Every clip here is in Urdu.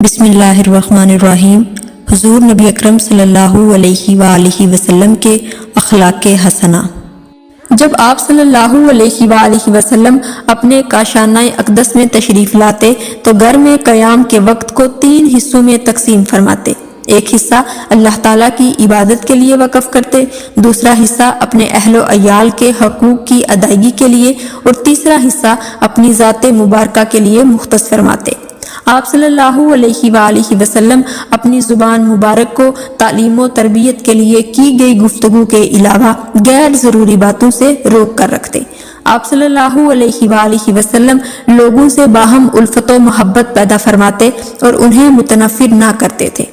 بسم اللہ الرحمن الرحیم۔ حضور نبی اکرم صلی اللہ علیہ وآلہ وسلم کے اخلاق حسنہ۔ جب آپ صلی اللہ علیہ وآلہ وسلم اپنے کاشانہ اقدس میں تشریف لاتے تو گھر میں قیام کے وقت کو 3 حصوں میں تقسیم فرماتے۔ ایک حصہ اللہ تعالیٰ کی عبادت کے لیے وقف کرتے، دوسرا حصہ اپنے اہل و عیال کے حقوق کی ادائیگی کے لیے اور تیسرا حصہ اپنی ذات مبارکہ کے لیے مختص فرماتے۔ آپ صلی اللہ علیہ وآلہ وسلم اپنی زبان مبارک کو تعلیم و تربیت کے لیے کی گئی گفتگو کے علاوہ غیر ضروری باتوں سے روک کر رکھتے۔ آپ صلی اللہ علیہ وآلہ وسلم لوگوں سے باہم الفت و محبت پیدا فرماتے اور انہیں متنفر نہ کرتے تھے۔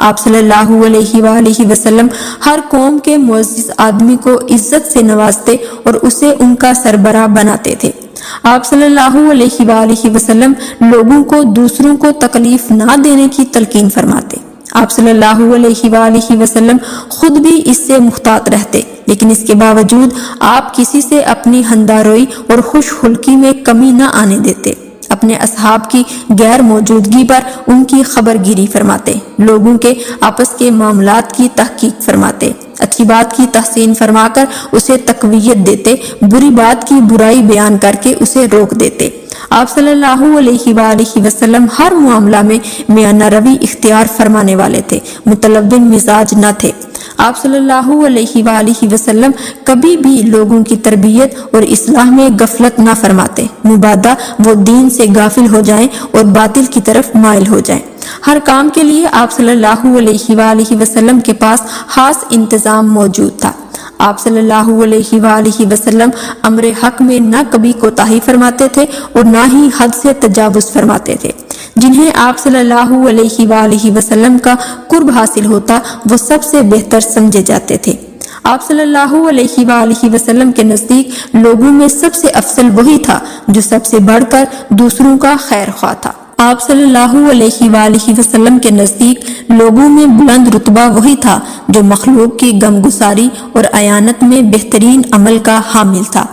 آپ صلی اللہ علیہ وآلہ وسلم ہر قوم کے معزز آدمی کو عزت سے نوازتے اور اسے ان کا سربراہ بناتے تھے۔ آپ صلی اللہ علیہ وآلہ وسلم لوگوں کو دوسروں کو تکلیف نہ دینے کی تلقین فرماتے۔ آپ صلی اللہ علیہ وآلہ وسلم خود بھی اس سے محتاط رہتے، لیکن اس کے باوجود آپ کسی سے اپنی ہنداروئی اور خوش خلقی میں کمی نہ آنے دیتے۔ اپنے اصحاب کی غیر موجودگی پر ان کی خبر گیری فرماتے، لوگوں کے آپس کے معاملات کی تحقیق فرماتے، اچھی بات کی تحسین فرما کر اسے تقویت دیتے، بری بات کی برائی بیان کر کے اسے روک دیتے۔ آپ صلی اللہ علیہ وآلہ وسلم ہر معاملہ میں میانہ روی اختیار فرمانے والے تھے، متلون مزاج نہ تھے۔ آپ صلی اللہ علیہ وآلہ وسلم کبھی بھی لوگوں کی تربیت اور اصلاح میں غفلت نہ فرماتے، مبادا وہ دین سے غافل ہو جائیں اور باطل کی طرف مائل ہو جائیں۔ ہر کام کے لیے آپ صلی اللہ علیہ وآلہ وسلم کے پاس خاص انتظام موجود تھا۔ آپ صلی اللہ علیہ وآلہ وسلم امر حق میں نہ کبھی کوتاہی فرماتے تھے اور نہ ہی حد سے تجاوز فرماتے تھے۔ جنہیں آپ صلی اللہ علیہ وآلہ وسلم کا قرب حاصل ہوتا وہ سب سے بہتر سمجھے جاتے تھے۔ آپ صلی اللہ علیہ وآلہ وسلم کے نزدیک لوگوں میں سب سے افضل وہی تھا جو سب سے بڑھ کر دوسروں کا خیر خواہ تھا۔ آپ صلی اللہ علیہ وآلہ وسلم کے نزدیک لوگوں میں بلند رتبہ وہی تھا جو مخلوق کی غمگساری اور اعانت میں بہترین عمل کا حامل تھا۔